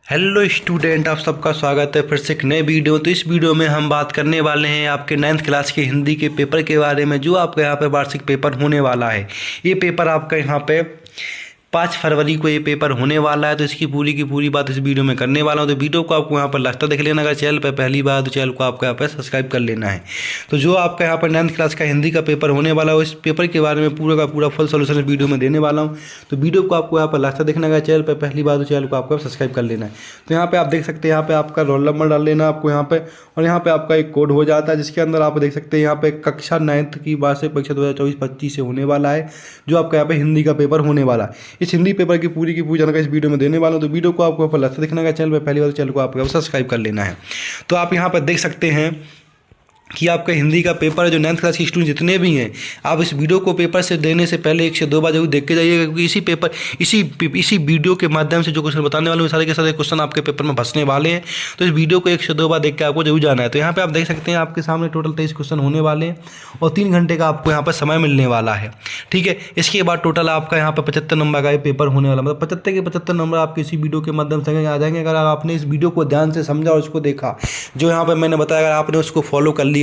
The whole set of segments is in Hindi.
हेलो स्टूडेंट, आप सबका स्वागत है फिर से एक नए वीडियो। तो इस वीडियो में हम बात करने वाले हैं आपके 9th क्लास के हिंदी के पेपर के बारे में, जो आपका यहाँ पे वार्षिक पेपर होने वाला है। ये पेपर आपका यहाँ पे 5 फरवरी को ये पेपर होने वाला है। तो इसकी पूरी की पूरी बात इस वीडियो में करने वाला हूँ। तो वीडियो को आपको यहाँ पर लास्ट तक देख लेना। अगर चैनल पर पहली बार तो चैनल को आपको यहाँ पर सब्सक्राइब कर लेना है। तो जो आपका यहाँ पर 9th क्लास का हिंदी का पेपर होने वाला है, इस पेपर के बारे में पूरा का पूरा फुल सोल्यूशन इस वीडियो में देने वाला हूँ। तो वीडियो को आपको यहाँ पर लास्ट तक देखना है। चैनल पर पहली बार तो चैनल को आपको सब्सक्राइब कर लेना है। तो यहाँ पे आप देख सकते हैं, यहाँ पे आपका रोल नंबर डाल लेना आपको यहाँ पे, और यहाँ पे आपका एक कोड हो जाता है, जिसके अंदर आप देख सकते हैं यहाँ पे कक्षा 9th की वार्षिक परीक्षा 2024-25 से होने वाला है, जो आपका यहाँ पे हिंदी का पेपर होने वाला है। इस हिंदी पेपर की पूरी जानकारी इस वीडियो में देने वाला हूँ। तो वीडियो को आपको पर लास्ट देखना है। चैनल पर पहली बार चैनल को आपको सब्सक्राइब कर लेना है। तो आप यहाँ पर देख सकते हैं कि आपका हिंदी का पेपर है, जो 9th क्लास के स्टूडेंट जितने भी हैं, आप इस वीडियो को पेपर से देने से पहले 1 से 2 बार जरूर देख के जाइएगा, क्योंकि इसी वीडियो के माध्यम से जो क्वेश्चन बताने वाले हैं, सारे के सारे क्वेश्चन आपके पेपर में फंसने वाले हैं। तो इस वीडियो को 1 से 2 बार देख के आपको जरूर जाना है। तो यहाँ पे आप देख सकते हैं, आपके सामने टोटल 23 क्वेश्चन होने वाले हैं और 3 घंटे का आपको यहाँ पर समय मिलने वाला है। ठीक है, इसके बाद टोटल आपका यहाँ पर 75 नंबर का पेपर होने वाला, मतलब 75 के 75 नंबर आपके इसी वीडियो के माध्यम से आ जाएंगे। अगर आपने इस वीडियो को ध्यान से समझा और उसको देखा, जो यहाँ पर मैंने बताया, अगर आपने उसको फॉलो कर लिया,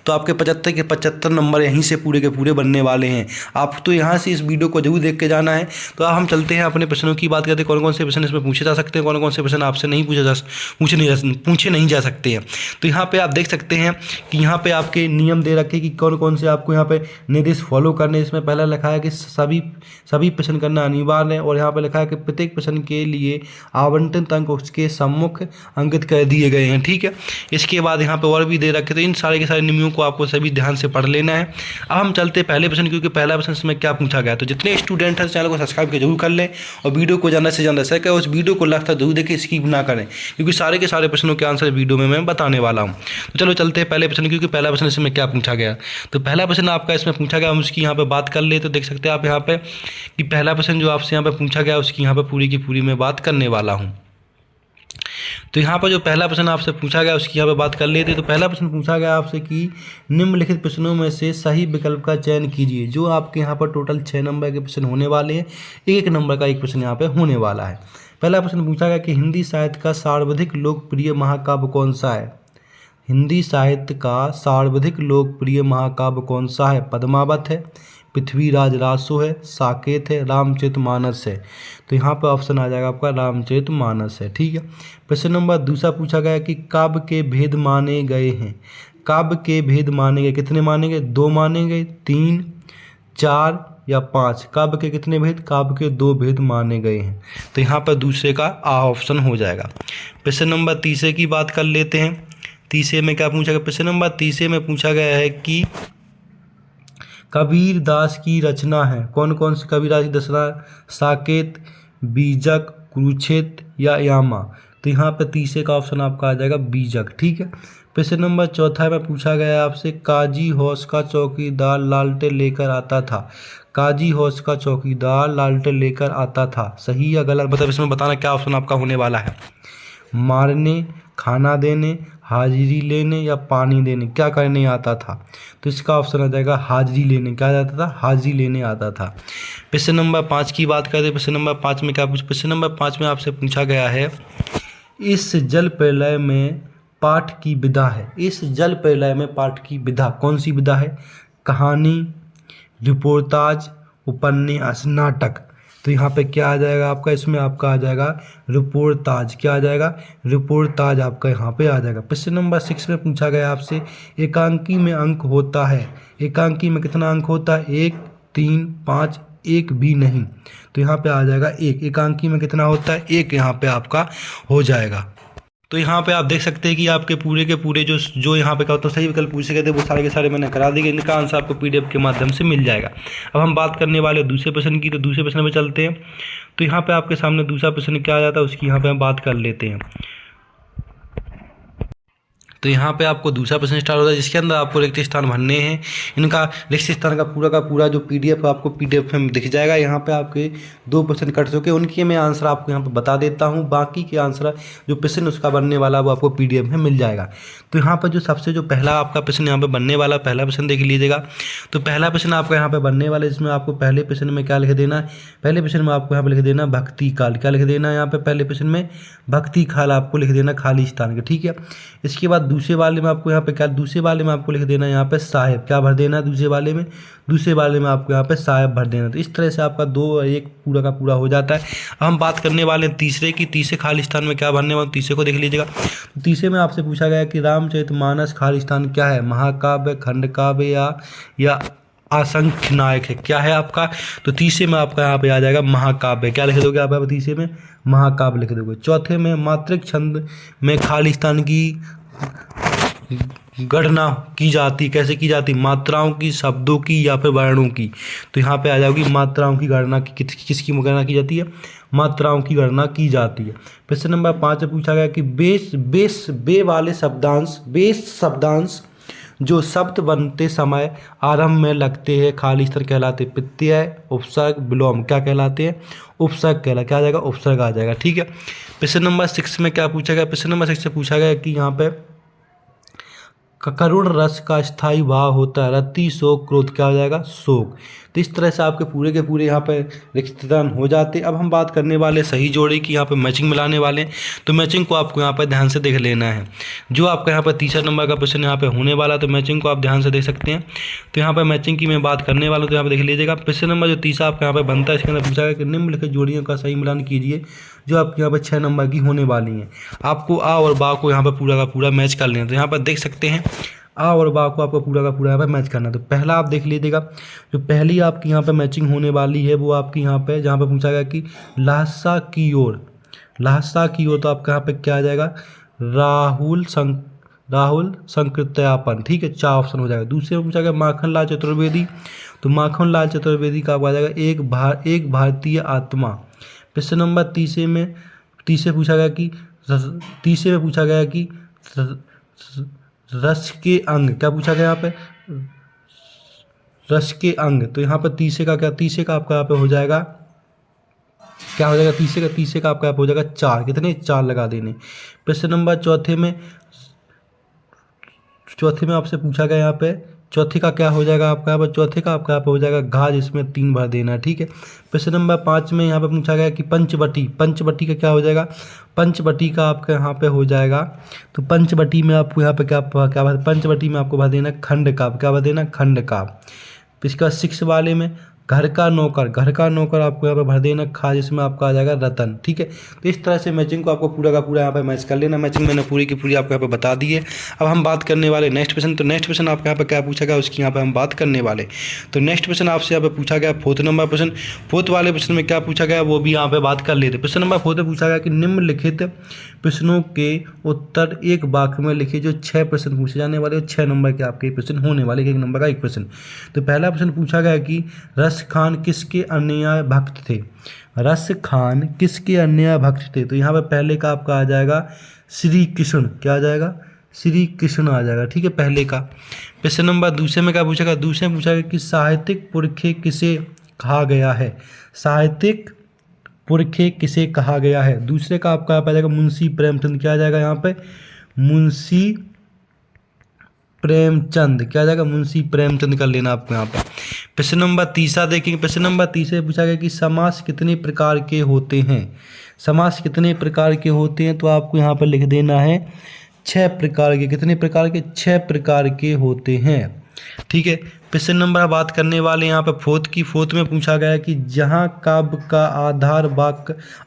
तो आपके 75 के 75 नंबर यहीं से पूरे के पूरे बनने वाले हैं। आप तो यहाँ से इस वीडियो को जरूर देख के जाना है। तो अब हम चलते हैं अपने प्रश्नों की बात करते हैं। कौन कौन से प्रश्न इसमें पूछे जा सकते हैं, कौन कौन से प्रश्न आपसे नहीं पूछे नहीं जा सकते हैं। तो यहाँ पे आप देख सकते हैं कि यहाँ पे आपके नियम दे रखे कि कौन कौन से आपको यहाँ पे निर्देश फॉलो करने। इसमें पहला लिखा है कि सभी प्रश्न करना अनिवार्य है, और यहाँ पे लिखा है कि प्रत्येक प्रश्न के लिए आवंटित अंक उसके सम्मुख अंकित कर दिए गए हैं। ठीक है, इसके बाद यहाँ पे और भी दे रखे। तो इन सारे के सारे नियमों को आपको सभी ध्यान से पढ़ लेना है। अब हम चलते हैं पहले प्रश्न, क्योंकि पहला प्रश्न इसमें क्या पूछा गया। तो जितने स्टूडेंट हैं चैनल को सब्सक्राइब के जरूर कर लें, और वीडियो को ज़्यादा से ज़्यादा शेयर करें। उस वीडियो को लास्ट तक जरूर देखें, स्किप ना करें, क्योंकि सारे के सारे प्रश्नों के आंसर वीडियो में मैं बताने वाला हूँ। तो चलो चलते हैं पहले प्रश्न, क्योंकि पहला प्रश्न इसमें क्या पूछा गया। तो पहला प्रश्न आपका इसमें पूछा गया, हम उसकी यहाँ पर बात कर ले। तो देख सकते हैं आप यहाँ पे कि पहला प्रश्न जो आपसे यहाँ पर पूछा गया, उसकी यहाँ पर पूरी की पूरी मैं बात करने वाला हूँ। तो यहाँ पर जो पहला प्रश्न आपसे पूछा गया, उसकी यहाँ पे बात कर लेते। तो पहला प्रश्न पूछा गया आपसे कि निम्नलिखित प्रश्नों में से सही विकल्प का चयन कीजिए। जो आपके यहाँ पर टोटल 6 नंबर के प्रश्न होने वाले हैं, 1 नंबर का एक प्रश्न यहाँ पे होने वाला है। पहला प्रश्न पूछा गया कि हिंदी साहित्य का सर्वाधिक लोकप्रिय महाकाव्य कौन सा है। हिंदी साहित्य का सर्वाधिक लोकप्रिय महाकाव्य कौन सा है। पद्मावत है, पृथ्वीराज रासो है, साकेत है, रामचरितमानस है। तो यहाँ पर ऑप्शन आ जाएगा आपका रामचरितमानस है। ठीक है, प्रश्न नंबर दूसरा पूछा गया कि काव्य के भेद माने गए हैं। काव्य के भेद माने गए, कितने माने गए। 2 माने गए, 3, 4 या 5। काव्य के कितने भेद, काव्य के 2 भेद माने गए हैं। तो यहाँ पर दूसरे का ऑप्शन हो जाएगा। प्रश्न नंबर तीसरे की बात कर लेते हैं। तीसरे में क्या पूछा गया। प्रश्न नंबर तीसरे में पूछा गया है कि कबीर दास की रचना है। कौन कौन सी कबीर दास की रचना। साकेत, बीजक, कुरुक्षेत्र या यामा। तो यहाँ पे तीसरे का ऑप्शन आपका आ जाएगा बीजक। ठीक है, प्रश्न नंबर चौथा में पूछा गया आपसे काजी हौस का चौकीदार लालटेन लेकर आता था। काजी हौस का चौकीदार लालटेन लेकर आता था, सही या गलत। मतलब इसमें बताना क्या ऑप्शन आपका होने वाला है। मारने, खाना देने, हाजिरी लेने या पानी देने, क्या करने आता था। तो इसका ऑप्शन आ जाएगा हाजिरी लेने। क्या आता था, हाजिरी लेने आता था। प्रश्न नंबर 5 की बात करें। प्रश्न नंबर 5 में क्या पूछा। प्रश्न नंबर 5 में आपसे पूछा गया है, इस जल प्रलय में पाठ की विधा है। इस जल प्रलय में पाठ की विधा कौन सी विधा है। कहानी, रिपोर्टाज, उपन्यास, नाटक। तो यहाँ पे क्या आ जाएगा आपका, इसमें आपका आ जाएगा रिपोर्टाज। क्या आ जाएगा, रिपोर्टाज आपका यहाँ पे आ जाएगा। प्रश्न नंबर 6 में पूछा गया आपसे एकांकी में अंक होता है। एकांकी में कितना अंक होता है। 1, 3, 5, 1 भी नहीं। तो यहाँ पे आ जाएगा 1। एकांकी में कितना होता है, 1 यहाँ पे आपका हो जाएगा। तो यहाँ पे आप देख सकते हैं कि आपके पूरे के पूरे जो यहाँ पे क्या होता है सही विकल्प पूछे गए थे, वो सारे के सारे मैंने करा दिए। इनका आंसर आपको PDF के माध्यम से मिल जाएगा। अब हम बात करने वाले दूसरे प्रश्न की। तो दूसरे प्रश्न में चलते हैं। तो यहाँ पे आपके सामने दूसरा प्रश्न क्या आ जाता है, उसकी यहाँ पे हम बात कर लेते हैं। तो यहाँ पे आपको दूसरा प्रश्न स्टार्ट होता है, जिसके अंदर आपको रिक्त स्थान भरने हैं। इनका रिक्त स्थान का पूरा जो PDF आपको PDF में दिख जाएगा। यहाँ पे आपके 2 प्रश्न कट चुके, उनके मैं आंसर आपको यहाँ पे बता देता हूँ। बाकी के आंसर जो प्रश्न उसका बनने वाला वो आपको PDF में मिल जाएगा। तो यहाँ पर जो पहला आपका प्रश्न यहाँ पे बनने वाला, पहला प्रश्न देख लीजिएगा। तो पहला प्रश्न आपका यहाँ पे बनने वाला है, जिसमें आपको पहले प्रश्न में क्या लिख देना है, पहले प्रश्न में आपको यहाँ पे लिख देना भक्ति काल। क्या लिख देना है यहाँ पे पहले प्रश्न में, भक्ति काल आपको लिख देना खाली स्थान के, ठीक है। इसके बाद दूसरे वाले में आपको यहाँ पे क्या, दूसरे वाले में आपको लिख देना यहाँ पे साहेब, क्या भर देना है दूसरे वाले में आपको यहाँ पे साहेब भर देना। तो इस तरह से आपका 2 और 1 पूरा का पूरा हो जाता है। अब हम बात करने वाले हैं तीसरे की। तीसरे खाली स्थान में क्या भरने वाले, तीसरे को देख लीजिएगा। तो तीसरे में आपसे पूछा गया कि रामचरितमानस खाली स्थान क्या है, महाकाव्य, खंड काव्य या असंख्य नायक है, क्या है आपका। तो तीसरे में आपका यहाँ पे आ जाएगा महाकाव्य। क्या लिख दोगे आप यहाँ पे तीसरे में, महाकाव्य लिख दोगे। चौथे में मात्रिक छंद में खाली स्थान की गणना की जाती, कैसे की जाती, मात्राओं की, शब्दों की या फिर वर्णों की। तो यहाँ पे आ जाएगी मात्राओं की गणना की, किसकी गणना की जाती है, मात्राओं की गणना की जाती है। प्रश्न नंबर 5 में पूछा गया कि बे वाले शब्दांश जो शब्द बनते समय आरंभ में लगते हैं खाली स्थान कहलाते, प्रत्यय, उपसर्ग, विलोम क्या कहलाते हैं, उपसर्ग कहलाते, क्या आ जाएगा, उपसर्ग आ जाएगा, ठीक है। प्रश्न नंबर 6 में क्या पूछा गया, प्रश्न नंबर 6 से पूछा गया कि यहाँ पे करुण रस का स्थायी भाव होता है, रति, शोक, क्रोध, क्या हो जाएगा, शोक। तो इस तरह से आपके पूरे के पूरे यहाँ पे रिक्त स्थान हो जाते। अब हम बात करने वाले सही जोड़ी की, यहाँ पे मैचिंग मिलाने वाले हैं। तो मैचिंग को आपको यहाँ पर ध्यान से देख लेना है। जो आपका यहाँ पर तीसरा नंबर का प्रश्न यहाँ पे होने वाला, तो मैचिंग को आप ध्यान से देख सकते हैं। तो यहाँ पर मैचिंग की मैं बात करने वाला हूँ, तो यहाँ पर देख लीजिएगा। प्रश्न नंबर जो तीसरा आपका यहाँ पर बनता है, इसके अंदर पूछा गया कि निम्नलिखित जोड़ियों का सही मिलान कीजिए जो आपके यहाँ पर 6 नंबर की होने वाली हैं। आपको आ और बा को यहाँ पर पूरा का पूरा मैच कर लेना। तो यहाँ पर देख सकते हैं आ और बा को आपको पूरा का पूरा यहाँ पे मैच करना है। तो पहला आप देख लीजिएगा, जो पहली आपकी यहाँ पे मैचिंग होने वाली है वो आपकी यहाँ पे, जहाँ पे पूछा गया कि लहसा की ओर, तो आपका यहाँ पे क्या आ जाएगा, राहुल संकृत्यापन, ठीक है, 4 ऑप्शन हो जाएगा। दूसरे में पूछा गया माखन लाल चतुर्वेदी, तो माखन लाल चतुर्वेदी का आपको आ जाएगा एक भारतीय आत्मा। प्रश्न नंबर तीसरे में पूछा गया कि रस के अंग, क्या पूछा गया यहाँ पे, रस के अंग। तो यहाँ पर तीसरे का आपका यहाँ पे हो जाएगा, क्या हो जाएगा, तीसरे का आपका यहाँ पे हो जाएगा 4, कितने 4 लगा देने। प्रश्न नंबर चौथे में आपसे पूछा गया यहाँ पे, चौथे का क्या हो जाएगा आपका यहाँ पर, चौथे का आपका यहाँ पे हो जाएगा घा, जिसमें 3 भर देना है, ठीक है। प्रश्न नंबर 5 में यहाँ पे पूछा गया कि पंचवटी का क्या हो जाएगा, पंचवटी का आपका यहाँ पे हो जाएगा। तो पंचवटी में आपको यहाँ पे पंचवटी में आपको भर देना खंड काव्य, क्या भर देना, खंड काव्य। इसका 6 वाले में घर का नौकर आपको यहाँ पे भर देना खा, जिसमें आपका आ जाएगा रतन, ठीक है। तो इस तरह से मैचिंग को आपको पूरा का पूरा यहाँ पे मैच कर लेना। मैचिंग मैंने पूरी की पूरी आपको यहाँ पे बता दी है। अब हम बात करने वाले नेक्स्ट प्रश्न। तो नेक्स्ट प्रश्न आपके यहाँ पे क्या पूछा गया, उसकी यहाँ पे हम बात करने वाले। तो नेक्स्ट प्रश्न आपसे यहाँ पे पूछा गया 4th नंबर प्रश्न। 4th वाले प्रश्न में क्या पूछा गया वो भी यहाँ पे बात कर लेते। प्रश्न नंबर 4 में पूछा गया कि निम्नलिखित प्रश्नों के उत्तर एक वाक्य में लिखिए। जो 6 प्रश्न पूछे जाने वाले, 6 नंबर के आपके प्रश्न होने वाले, 1 नंबर का 1 प्रश्न। तो पहला प्रश्न पूछा गया कि रस खान किसके अन्याय भक्त थे, रस खान किसके अन्याय भक्त थे। तो यहाँ पे पहले का आपका आ जाएगा श्री कृष्ण, क्या आ जाएगा, श्री कृष्ण आ जाएगा, ठीक है, पहले का। प्रश्न नंबर दूसरे में क्या पूछा गया, दूसरे में पूछा गया कि साहित्यिक पुरखे किसे कहा गया है, साहित्यिक पुरखे किसे कहा गया है। दूसरे का आपका आ जाएगा मुंशी प्रेमचंद, क्या आ जाएगा यहाँ पे, मुंशी प्रेमचंद, क्या आ जाएगा, मुंशी प्रेमचंद कर लेना आपको यहाँ पर। प्रश्न नंबर तीसरा देखेंगे। प्रश्न नंबर तीसरे पूछा गया कि समास कितने प्रकार के होते हैं, समास कितने प्रकार के होते हैं। तो आपको यहाँ पर लिख देना है 6 प्रकार के, कितने प्रकार के, 6 प्रकार के होते हैं, ठीक है। प्रश्न नंबर बात करने वाले यहाँ पे 4th में पूछा गया कि जहाँ काव्य का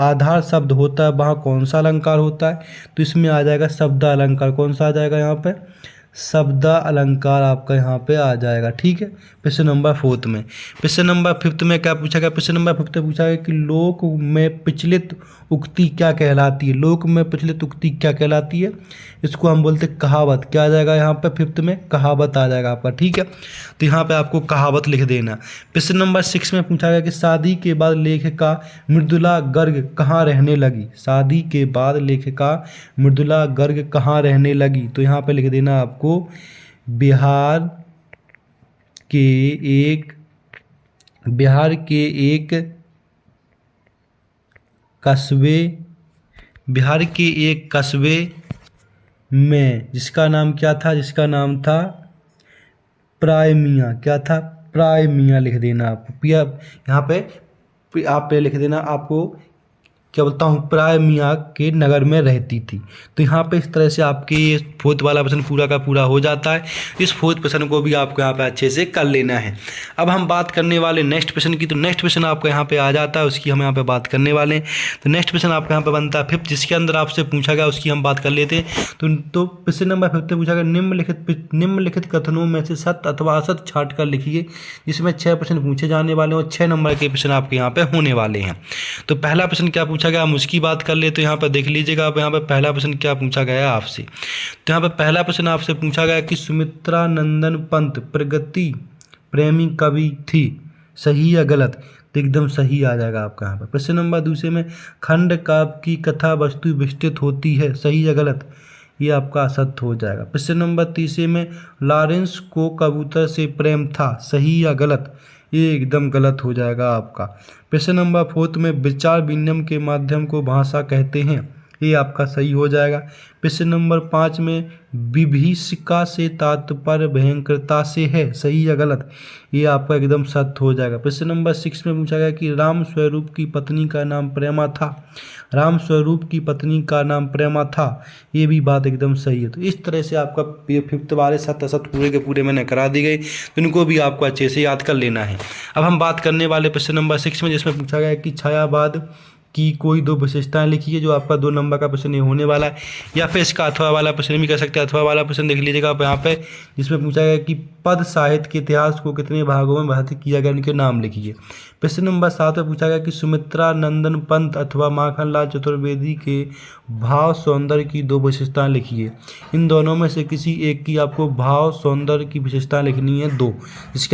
आधार शब्द होता है वहाँ कौन सा अलंकार होता है। तो इसमें आ जाएगा शब्द अलंकार, कौन सा आ जाएगा यहाँ पे, शब्द अलंकार आपका यहाँ पे आ जाएगा। ठीक है, प्रश्न नंबर 4 में। प्रश्न नंबर 5 में क्या पूछा गया? प्रश्न नंबर 5 में पूछा गया कि लोक में प्रचलित उक्ति क्या कहलाती है? लोक में प्रचलित उक्ति क्या कहलाती है? इसको हम बोलते हैं कहावत। क्या आ जाएगा यहाँ पे 5 में? कहावत आ जाएगा आपका। ठीक है, तो यहाँ पे आपको कहावत लिख देना। प्रश्न नंबर 6 में पूछा गया कि शादी के बाद लेखिका मृदुला गर्ग कहाँ रहने लगी? शादी के बाद लेखिका मृदुला गर्ग कहाँ रहने लगी? तो यहाँ पे लिख देना आपको बिहार के एक कस्बे में, जिसका नाम क्या था? जिसका नाम था प्राइमिया। क्या था? प्राइमिया लिख देना आप। यहाँ पे आप लिख देना, आपको क्या बोलता हूँ, प्राइमिया के नगर में रहती थी। तो यहाँ पे इस तरह से आपके ये 4th वाला प्रश्न पूरा का पूरा हो जाता है। इस 4th प्रश्न को भी आपको यहाँ पे अच्छे से कर लेना है। अब हम बात करने वाले नेक्स्ट प्रश्न की। तो नेक्स्ट प्रश्न आपको यहाँ पे आ जाता है, उसकी हम यहाँ पे बात करने वाले हैं। तो नेक्स्ट प्रश्न आपका यहाँ पे बनता है 5th, जिसके अंदर आपसे पूछा गया, उसकी हम बात कर लेते हैं। तो प्रश्न नंबर 5 में पूछा गया निम्नलिखित कथनों में से सत्य अथवा असत्य छाट कर लिखिए, जिसमें 6 प्रश्न पूछे जाने वाले हैं और 6 नंबर के प्रश्न आपके यहाँ पे होने वाले हैं। तो पहला प्रश्न क्या पूछा गया, हम उसकी बात कर ले। तो यहाँ पर देख लीजिएगा आप, यहाँ पर पहला प्रश्न क्या पूछा गया आपसे। तो यहाँ पर पहला प्रश्न आपसे पूछा गया कि सुमित्रा नंदन पंत प्रगति प्रेमी कवि थी, सही या गलत? तो एकदम सही आ जाएगा आपका यहाँ पर। प्रश्न नंबर 2 में खंड काव्य की कथा वस्तु विस्तृत होती है, सही या गलत? ये आपका असत्य हो जाएगा। प्रश्न नंबर 3 में लॉरेंस को कबूतर से प्रेम था, सही या गलत? ये एकदम गलत हो जाएगा आपका। प्रश्न नंबर 4 में विचार विनिमय के माध्यम को भाषा कहते हैं, ये आपका सही हो जाएगा। प्रश्न नंबर 5 में विभीषिका से तात्पर्य भयंकरता से है, सही या गलत? ये आपका एकदम सत्य हो जाएगा। प्रश्न नंबर 6 में पूछा गया कि राम स्वरूप की पत्नी का नाम प्रेमा था, राम स्वरूप की पत्नी का नाम प्रेमा था, ये भी बात एकदम सही है। तो इस तरह से आपका 5th वाले सत्य असत्य पूरे के पूरे मैंने करा दी गई, तो इनको भी आपको अच्छे से याद कर लेना है। अब हम बात करने वाले प्रश्न नंबर 6 में, जिसमें पूछा गया कि छायावाद की कोई 2 विशेषताएं लिखिए, जो आपका 2 नंबर का प्रश्न होने वाला है। या फिर इसका अथवा वाला प्रश्न भी कर सकते हैं। अथवा वाला प्रश्न देख लीजिएगा आप यहाँ पे, जिसमें पूछा गया कि पद साहित्य के इतिहास को कितने भागों में विभाजित किया गया, इनके नाम लिखिए। प्रश्न नंबर 7 में पूछा गया कि सुमित्रा नंदन पंत अथवा माखनलाल चतुर्वेदी के भाव सौंदर्य की 2 विशेषताएं लिखिए। इन दोनों में से किसी एक की आपको भाव सौंदर्य की विशेषताएं लिखनी है 2, जिसका